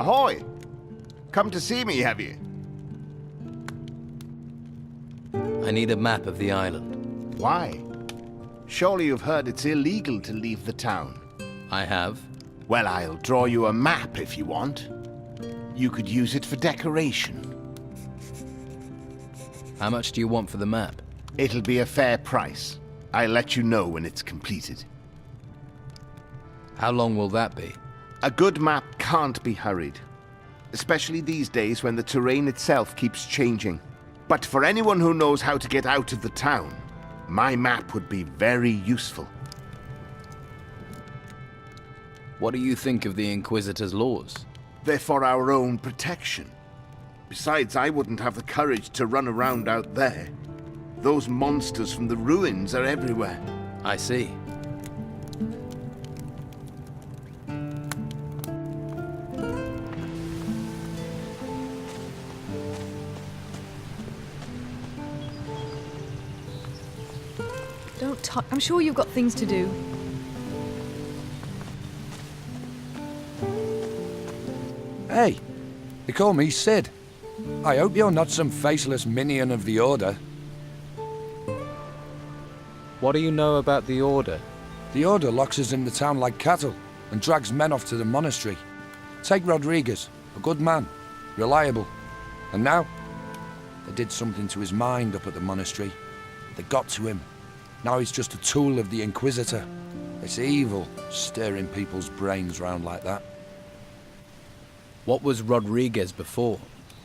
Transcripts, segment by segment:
Ahoy! Come to see me, have you? I need a map of the island. Why? Surely you've heard it's illegal to leave the town. I have. Well, I'll draw you a map if you want. You could use it for decoration. How much do you want for the map? It'll be a fair price. I'll let you know when it's completed. How long will that be? A good map can't be hurried. Especially these days when the terrain itself keeps changing. But for anyone who knows how to get out of the town, my map would be very useful. What do you think of the Inquisitor's laws? They're for our own protection. Besides, I wouldn't have the courage to run around out there. Those monsters from the ruins are everywhere. I see. I'm sure you've got things to do. Hey, they call me Cid. I hope you're not some faceless minion of the Order. What do you know about the Order? The Order locks us in the town like cattle and drags men off to the monastery. Take Rodriguez, a good man, reliable. And now, they did something to his mind up at the monastery. They got to him. Now he's just a tool of the Inquisitor. It's evil, stirring people's brains round like that. What was Rodriguez before?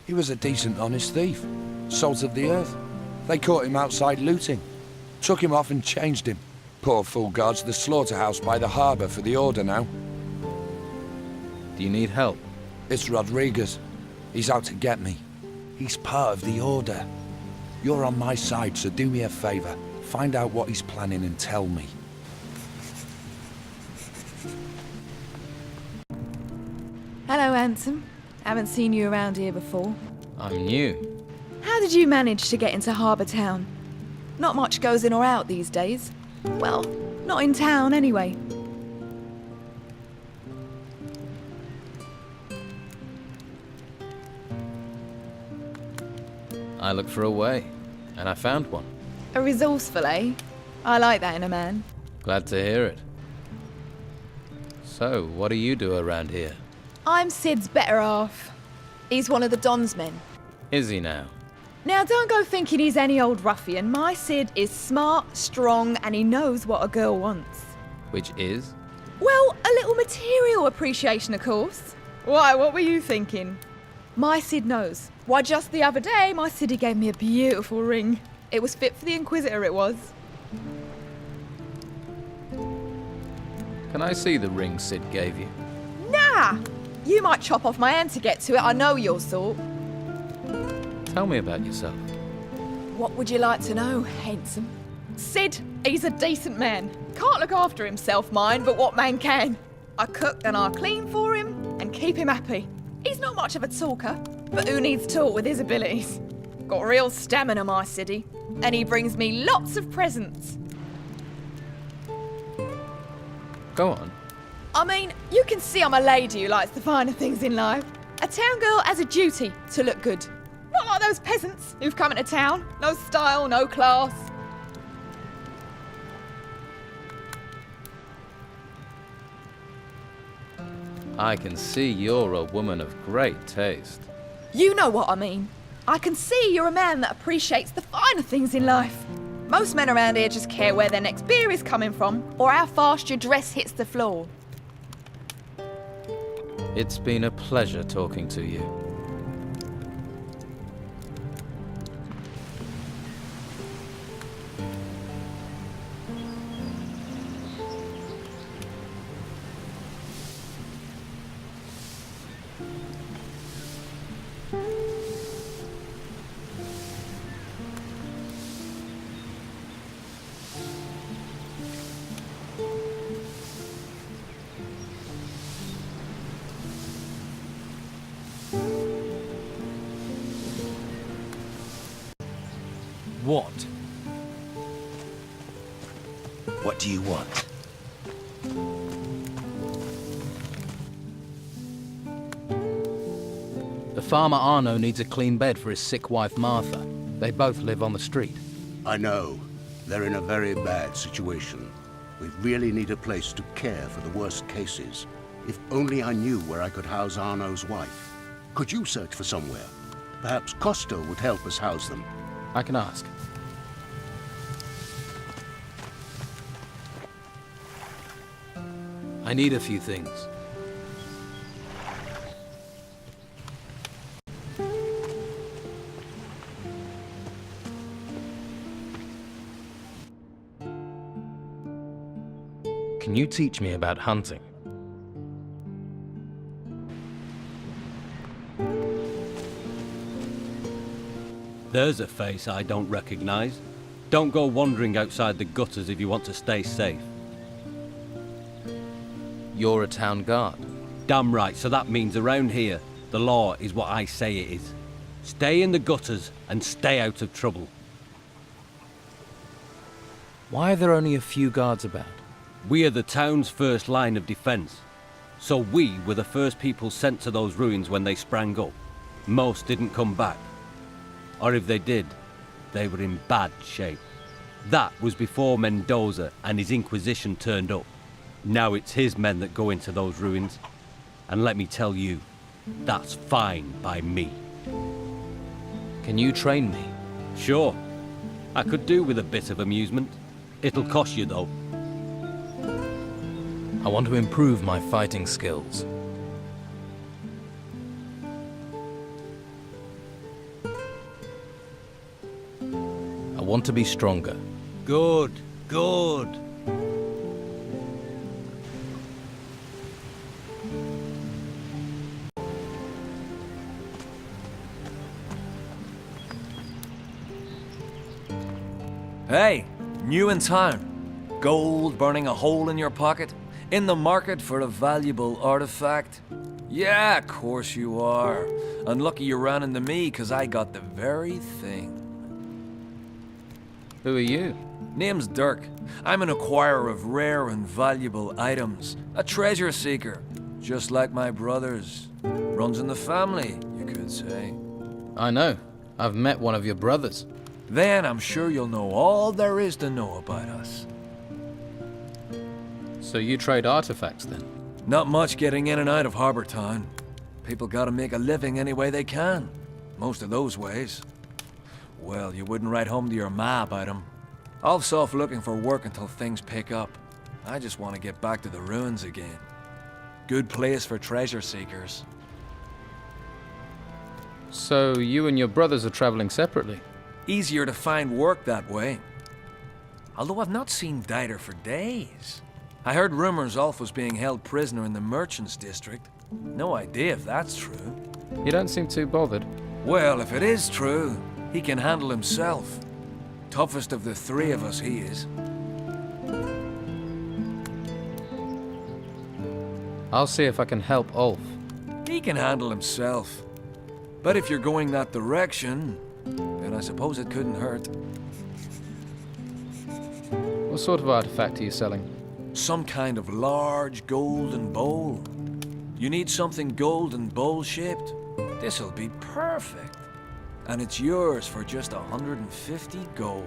He was a decent, honest thief. Salt of the earth. They caught him outside looting. Took him off and changed him. Poor fool guards the slaughterhouse by the harbour for the Order now. Do you need help? It's Rodriguez. He's out to get me. He's part of the Order. You're on my side, so do me a favour. Find out what he's planning and tell me. Hello, handsome. Haven't seen you around here before. I'm new. How did you manage to get into Harbour Town? Not much goes in or out these days. Well, not in town anyway. I looked for a way, and I found one. A resourceful, eh? I like that in a man. Glad to hear it. So, what do you do around here? I'm Cid's better half. He's one of the Don's men. Is he now? Now, don't go thinking he's any old ruffian. My Cid is smart, strong, and he knows what a girl wants. Which is? Well, a little material appreciation, of course. Why, what were you thinking? My Cid knows. Why, just the other day, my Ciddy gave me a beautiful ring. It was fit for the Inquisitor, it was. Can I see the ring Cid gave you? Nah! You might chop off my hand to get to it, I know your sort. Tell me about yourself. What would you like to know, handsome? Cid, he's a decent man. Can't look after himself, mind, but what man can? I cook and I clean for him and keep him happy. He's not much of a talker, but who needs talk with his abilities? Got real stamina, my Ciddy, and he brings me lots of presents. Go on. I mean, you can see I'm a lady who likes the finer things in life. A town girl has a duty to look good. Not like those peasants who've come into town. No style, no class. I can see you're a woman of great taste. You know what I mean. I can see you're a man that appreciates the finer things in life. Most men around here just care where their next beer is coming from or how fast your dress hits the floor. It's been a pleasure talking to you. What? What do you want? The farmer Arno needs a clean bed for his sick wife Martha. They both live on the street. I know. They're in a very bad situation. We really need a place to care for the worst cases. If only I knew where I could house Arno's wife. Could you search for somewhere? Perhaps Costo would help us house them. I can ask. I need a few things. Can you teach me about hunting? There's a face I don't recognize. Don't go wandering outside the gutters if you want to stay safe. You're a town guard. Damn right, so that means around here, the law is what I say it is. Stay in the gutters and stay out of trouble. Why are there only a few guards about? We are the town's first line of defense. So we were the first people sent to those ruins when they sprang up. Most didn't come back. Or if they did, they were in bad shape. That was before Mendoza and his Inquisition turned up. Now it's his men that go into those ruins. And let me tell you, that's fine by me. Can you train me? Sure. I could do with a bit of amusement. It'll cost you though. I want to improve my fighting skills. I want to be stronger. Good, good. Hey, new in town. Gold burning a hole in your pocket? In the market for a valuable artifact? Yeah, of course you are. Unlucky you ran into me, 'cause I got the very thing. Who are you? Name's Dirk. I'm an acquirer of rare and valuable items. A treasure seeker. Just like my brothers. Runs in the family, you could say. I know. I've met one of your brothers. Then I'm sure you'll know all there is to know about us. So you trade artifacts then? Not much getting in and out of Harbour Town. People gotta make a living any way they can. Most of those ways. Well, you wouldn't write home to your ma about them. I'll off looking for work until things pick up. I just want to get back to the ruins again. Good place for treasure seekers. So you and your brothers are traveling separately? Easier to find work that way. Although I've not seen Dylar for days. I heard rumors Ulf was being held prisoner in the Merchants District. No idea if that's true. You don't seem too bothered. Well, if it is true, he can handle himself. Toughest of the three of us, he is. I'll see if I can help Ulf. He can handle himself. But if you're going that direction, then I suppose it couldn't hurt. What sort of artifact are you selling? Some kind of large golden bowl. You need something golden bowl-shaped? This'll be perfect. And it's yours for just 150 gold.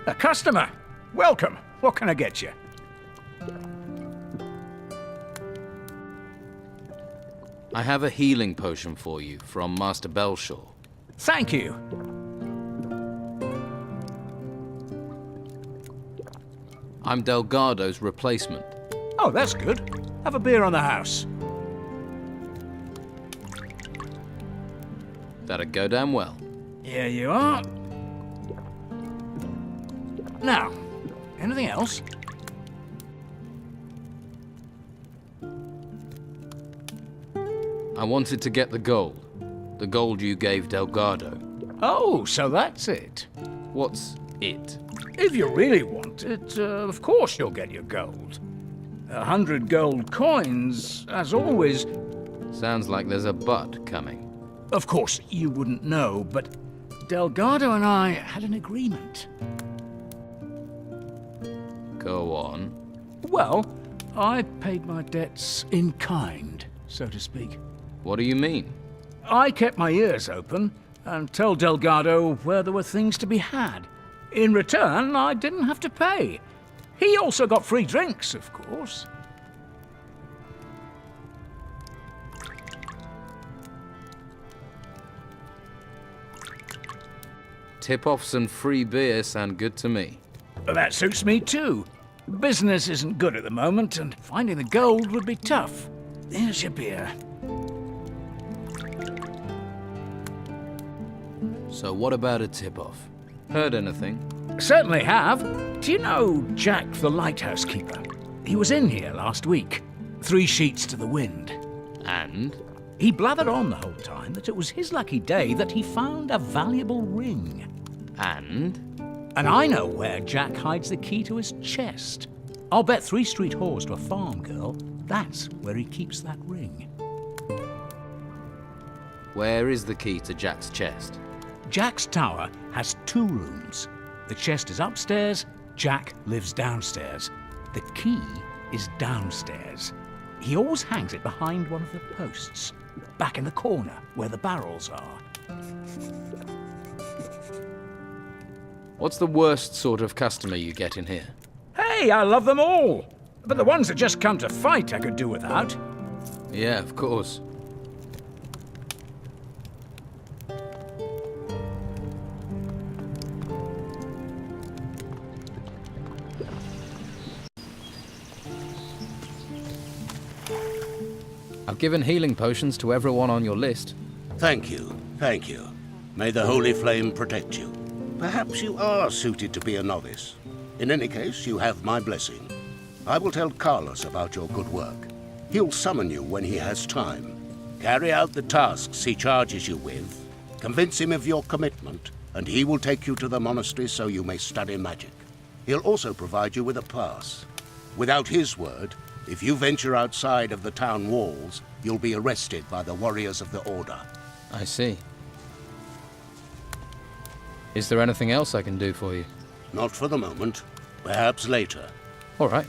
A customer! Welcome! What can I get you? I have a healing potion for you from Master Belschwur. Thank you. I'm Delgado's replacement. Oh, that's good. Have a beer on the house. That'd go down well. Here you are. Now, anything else? I wanted to get the gold. The gold you gave Delgado. Oh, so that's it. What's it? If you really want it, of course you'll get your gold. 100 gold coins, as always. Sounds like there's a but coming. Of course, you wouldn't know, but Delgado and I had an agreement. Go on. Well, I paid my debts in kind, so to speak. What do you mean? I kept my ears open and told Delgado where there were things to be had. In return, I didn't have to pay. He also got free drinks, of course. Tip-offs and free beer sound good to me. That suits me too. Business isn't good at the moment, and finding the gold would be tough. Here's your beer. So what about a tip-off? Heard anything? Certainly have. Do you know Jack the lighthouse keeper? He was in here last week. 3 sheets to the wind. And? He blathered on the whole time that it was his lucky day that he found a valuable ring. And? And I know where Jack hides the key to his chest. I'll bet 3 street whores to a farm girl that's where he keeps that ring. Where is the key to Jack's chest? Jack's tower has 2 rooms. The chest is upstairs, Jack lives downstairs. The key is downstairs. He always hangs it behind one of the posts, back in the corner where the barrels are. What's the worst sort of customer you get in here? Hey, I love them all! But the ones that just come to fight I could do without. Yeah, of course. I've given healing potions to everyone on your list. Thank you, thank you. May the Holy Flame protect you. Perhaps you are suited to be a novice. In any case, you have my blessing. I will tell Carlos about your good work. He'll summon you when he has time. Carry out the tasks he charges you with. Convince him of your commitment, and he will take you to the monastery so you may study magic. He'll also provide you with a pass. Without his word, if you venture outside of the town walls, you'll be arrested by the warriors of the Order. I see. Is there anything else I can do for you? Not for the moment. Perhaps later. All right.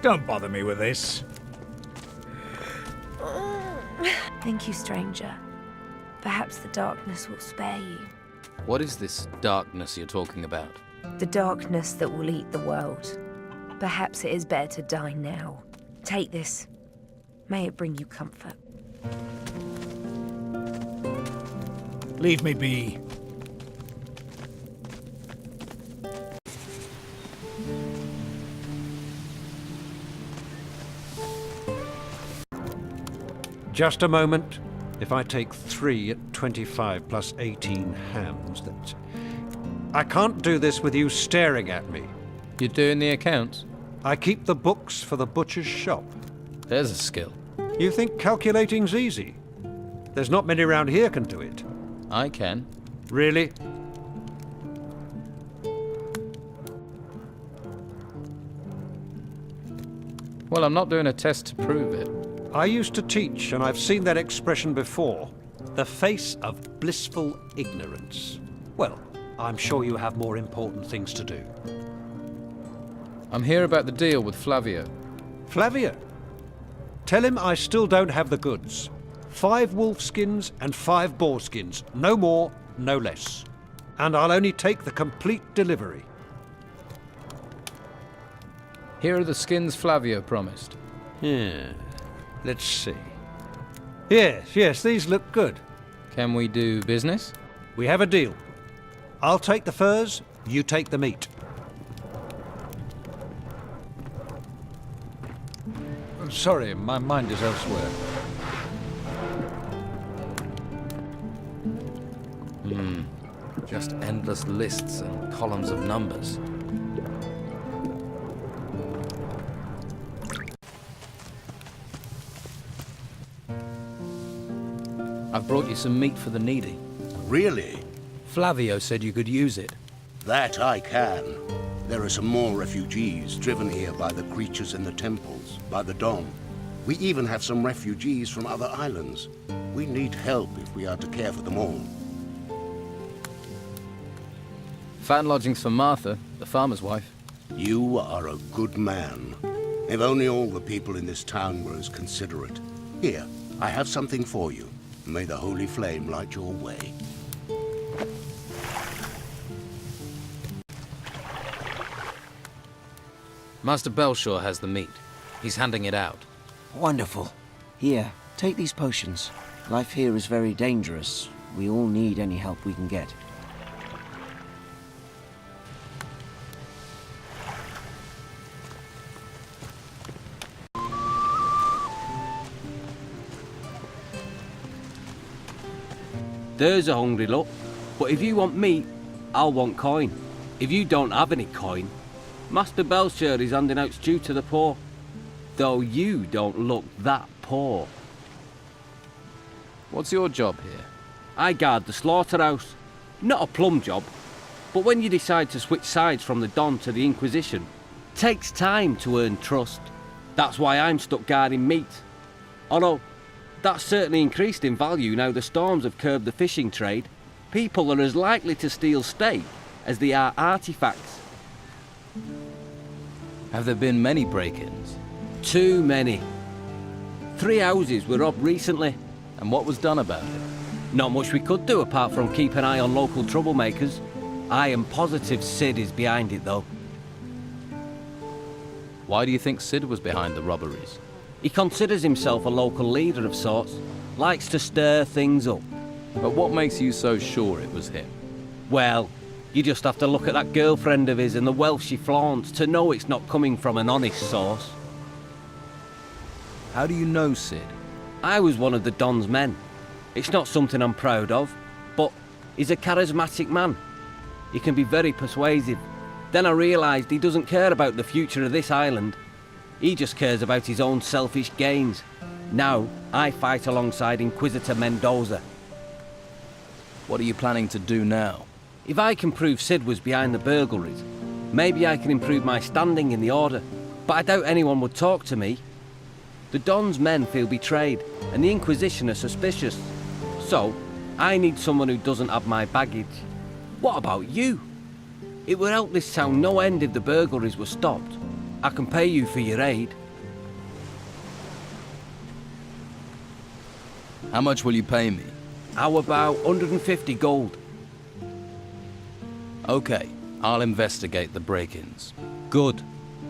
Don't bother me with this. Thank you, stranger. Perhaps the darkness will spare you. What is this darkness you're talking about? The darkness that will eat the world. Perhaps it is better to die now. Take this. May it bring you comfort. Leave me be. Just a moment. If I take 3 at 25 plus 18 hams, that's... I can't do this with you staring at me. You're doing the accounts? I keep the books for the butcher's shop. There's a skill. You think calculating's easy? There's not many around here can do it. I can. Really? Well, I'm not doing a test to prove it. I used to teach, and I've seen that expression before. The face of blissful ignorance. Well, I'm sure you have more important things to do. I'm here about the deal with Flavio. Flavio? Tell him I still don't have the goods. 5 wolf skins and 5 boar skins. No more, no less. And I'll only take the complete delivery. Here are the skins Flavio promised. Yeah. Let's see. Yes, these look good. Can we do business? We have a deal. I'll take the furs, you take the meat. Sorry, my mind is elsewhere. Just endless lists and columns of numbers. I've brought you some meat for the needy. Really? Flavio said you could use it. That I can. There are some more refugees driven here by the creatures in the temples, by the Dom. We even have some refugees from other islands. We need help if we are to care for them all. Found lodgings for Martha, the farmer's wife. You are a good man. If only all the people in this town were as considerate. Here, I have something for you. May the holy flame light your way. Master Belschwur has the meat. He's handing it out. Wonderful. Here, take these potions. Life here is very dangerous. We all need any help we can get. There's a hungry look. But if you want meat, I'll want coin. If you don't have any coin, Master Belschwur is handing out stew to the poor. Though you don't look that poor. What's your job here? I guard the slaughterhouse. Not a plum job, but when you decide to switch sides from the Don to the Inquisition, takes time to earn trust. That's why I'm stuck guarding meat. Although, that's certainly increased in value now the storms have curbed the fishing trade. People are as likely to steal steak as they are artifacts. Have there been many break-ins? Too many. 3 houses were robbed recently. And what was done about it? Not much we could do apart from keep an eye on local troublemakers. I am positive Cid is behind it though. Why do you think Cid was behind the robberies? He considers himself a local leader of sorts. Likes to stir things up. But what makes you so sure it was him? Well, you just have to look at that girlfriend of his and the wealth she flaunts to know it's not coming from an honest source. How do you know Cid? I was one of the Don's men. It's not something I'm proud of, but he's a charismatic man. He can be very persuasive. Then I realised he doesn't care about the future of this island. He just cares about his own selfish gains. Now, I fight alongside Inquisitor Mendoza. What are you planning to do now? If I can prove Cid was behind the burglaries, maybe I can improve my standing in the Order. But I doubt anyone would talk to me. The Don's men feel betrayed, and the Inquisition are suspicious. So, I need someone who doesn't have my baggage. What about you? It would help this town no end if the burglaries were stopped. I can pay you for your aid. How much will you pay me? How about 150 gold? Okay, I'll investigate the break-ins. Good.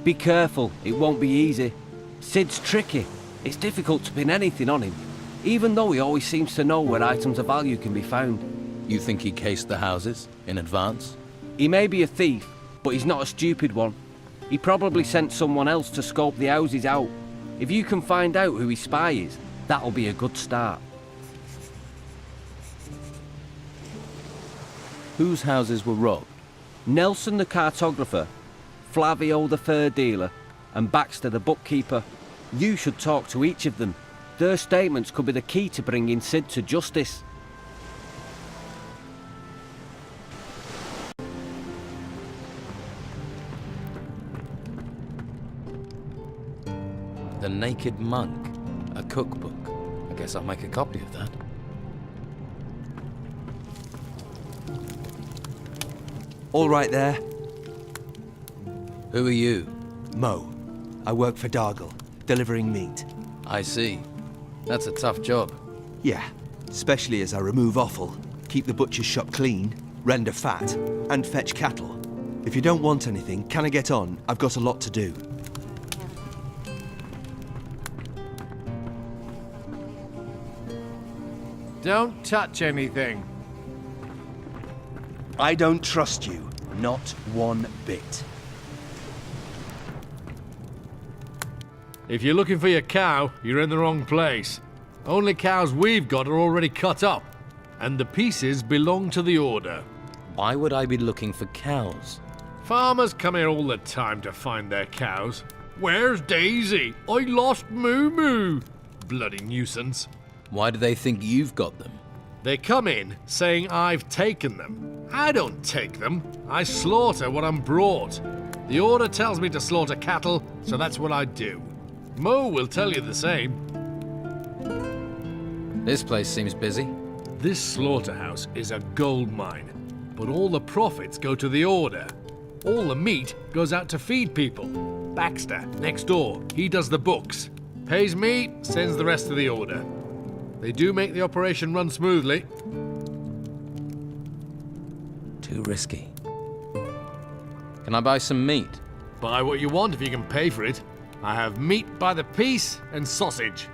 Be careful, it won't be easy. Cid's tricky. It's difficult to pin anything on him, even though he always seems to know where items of value can be found. You think he cased the houses in advance? He may be a thief, but he's not a stupid one. He probably sent someone else to scope the houses out. If you can find out who his spy is, that'll be a good start. Whose houses were robbed? Nelson the cartographer, Flavio the fur dealer, and Baxter the bookkeeper. You should talk to each of them. Their statements could be the key to bringing Cid to justice. The Naked Monk, a cookbook. I guess I'll make a copy of that. All right there. Who are you? Mo. I work for Dargle, delivering meat. I see. That's a tough job. Yeah, especially as I remove offal, keep the butcher's shop clean, render fat, and fetch cattle. If you don't want anything, can I get on? I've got a lot to do. Don't touch anything. I don't trust you, not one bit. If you're looking for your cow, you're in the wrong place. Only cows we've got are already cut up, and the pieces belong to the Order. Why would I be looking for cows? Farmers come here all the time to find their cows. Where's Daisy? I lost Moo Moo. Bloody nuisance. Why do they think you've got them? They come in saying I've taken them. I don't take them. I slaughter what I'm brought. The Order tells me to slaughter cattle, so that's what I do. Mo will tell you the same. This place seems busy. This slaughterhouse is a gold mine, but all the profits go to the Order. All the meat goes out to feed people. Baxter, next door, he does the books. Pays me, sends the rest to the Order. They do make the operation run smoothly. Too risky. Can I buy some meat? Buy what you want if you can pay for it. I have meat by the piece and sausage.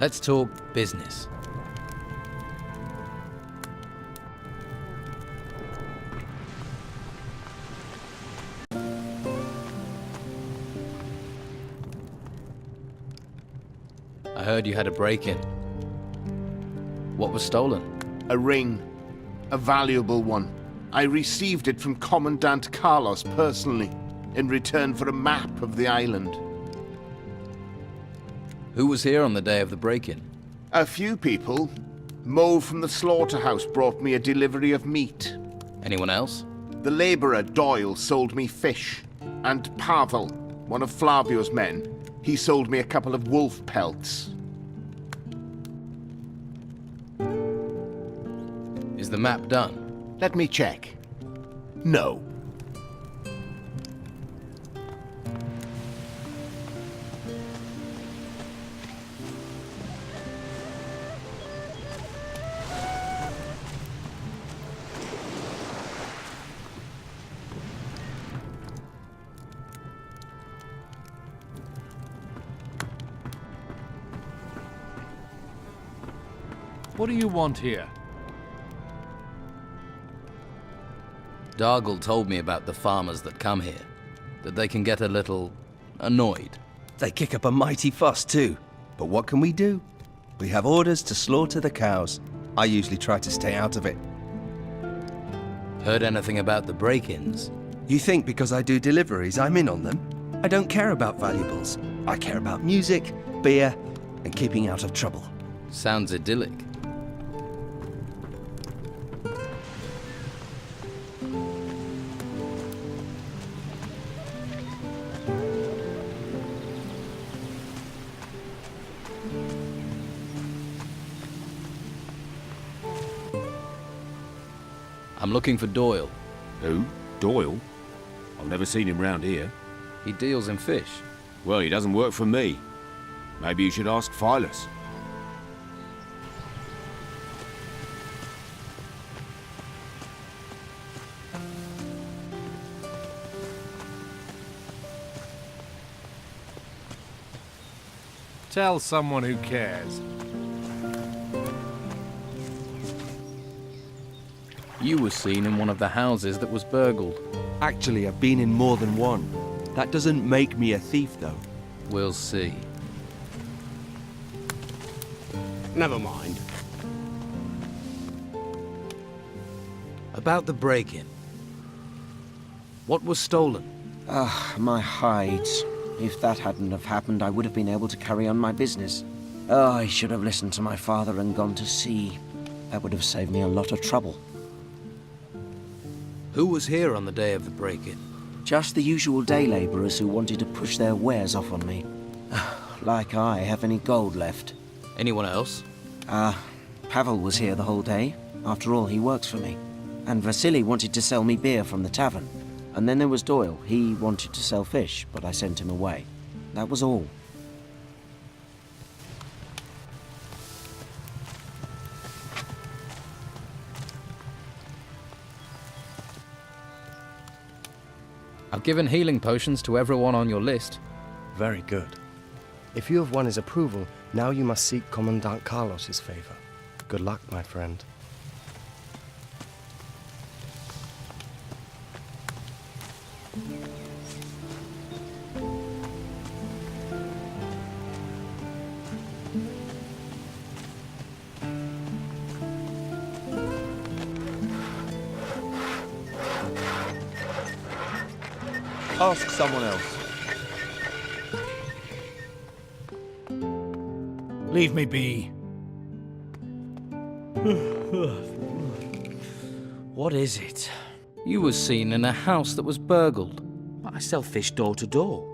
Let's talk business. I heard you had a break-in. What was stolen? A ring. A valuable one. I received it from Commandant Carlos personally, in return for a map of the island. Who was here on the day of the break-in? A few people. Mo from the slaughterhouse brought me a delivery of meat. Anyone else? The labourer Doyle sold me fish. And Pavel, one of Flavio's men, he sold me a couple of wolf pelts. Is the map done? Let me check. No. What do you want here? Dargle told me about the farmers that come here, that they can get a little annoyed. They kick up a mighty fuss too. But what can we do? We have orders to slaughter the cows. I usually try to stay out of it. Heard anything about the break-ins? You think because I do deliveries, I'm in on them? I don't care about valuables. I care about music, beer, and keeping out of trouble. Sounds idyllic. I'm looking for Doyle. Who? Doyle? I've never seen him round here. He deals in fish. Well, he doesn't work for me. Maybe you should ask Phyllis. Tell someone who cares. You were seen in one of the houses that was burgled. Actually, I've been in more than one. That doesn't make me a thief, though. We'll see. Never mind. About the break-in. What was stolen? My hides. If that hadn't have happened, I would have been able to carry on my business. Oh, I should have listened to my father and gone to sea. That would have saved me a lot of trouble. Who was here on the day of the break-in? Just the usual day labourers who wanted to push their wares off on me. Like I have any gold left. Anyone else? Pavel was here the whole day. After all, he works for me. And Vasily wanted to sell me beer from the tavern. And then there was Doyle. He wanted to sell fish, but I sent him away. That was all. I've given healing potions to everyone on your list. Very good. If you have won his approval, now you must seek Commandant Carlos's favor. Good luck, my friend. Ask someone else. Leave me be. What is it? You were seen in a house that was burgled. I sell fish door to door.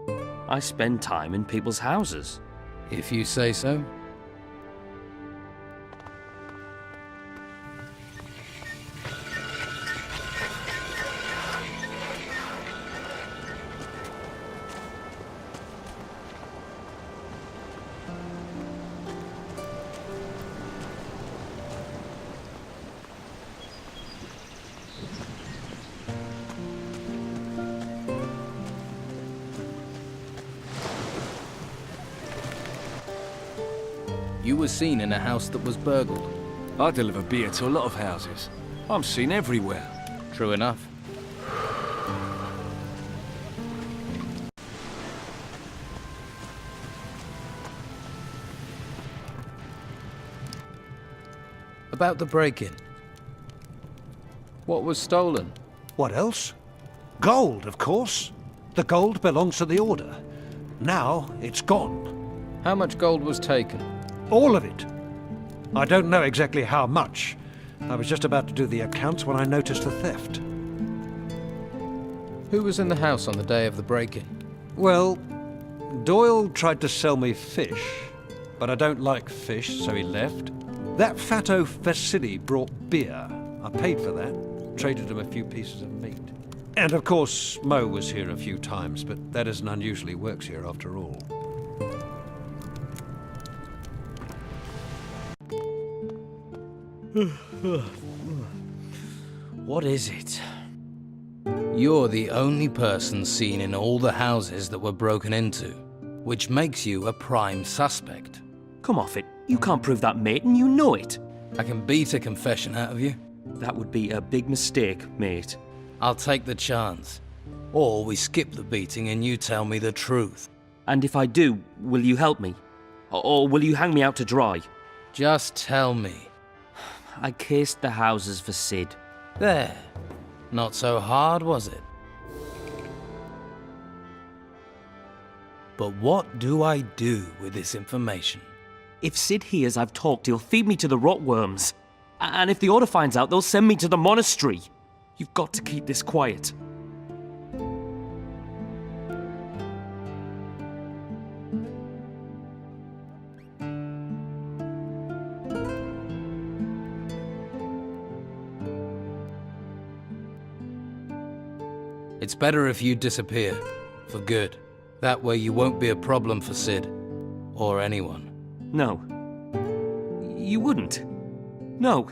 I spend time in people's houses. If you say so. You were seen in a house that was burgled. I deliver beer to a lot of houses. I'm seen everywhere. True enough. About the break-in. What was stolen? What else? Gold, of course. The gold belongs to the Order. Now it's gone. How much gold was taken? All of it. I don't know exactly how much. I was just about to do the accounts when I noticed the theft. Who was in the house on the day of the break-in? Well, Doyle tried to sell me fish, but I don't like fish, so he left. That fatto Vasily brought beer. I paid for that, traded him a few pieces of meat. And of course, Mo was here a few times, but that isn't unusual. He works here after all. What is it? You're the only person seen in all the houses that were broken into, which makes you a prime suspect. Come off it. You can't prove that, mate, and you know it. I can beat a confession out of you. That would be a big mistake, mate. I'll take the chance. Or we skip the beating and you tell me the truth. And if I do, will you help me? Or will you hang me out to dry? Just tell me. I cased the houses for Cid. There. Not so hard, was it? But what do I do with this information? If Cid hears I've talked, he'll feed me to the rotworms. And if the Order finds out, they'll send me to the monastery. You've got to keep this quiet. It's better if you disappear, for good. That way you won't be a problem for Cid, or anyone. No. You wouldn't. No.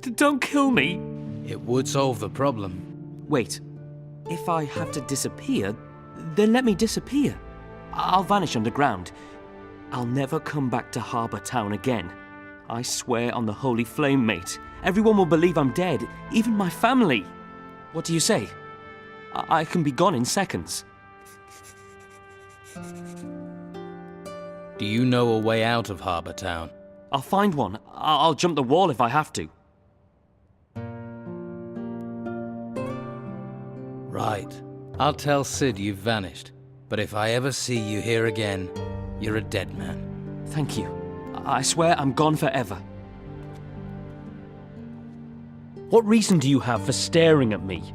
Don't kill me. It would solve the problem. Wait. If I have to disappear, then let me disappear. I'll vanish underground. I'll never come back to Harbour Town again. I swear on the Holy Flame, mate. Everyone will believe I'm dead, even my family. What do you say? I can be gone in seconds. Do you know a way out of Harbour Town? I'll find one. I'll jump the wall if I have to. Right. I'll tell Cid you've vanished. But if I ever see you here again, you're a dead man. Thank you. I swear I'm gone forever. What reason do you have for staring at me?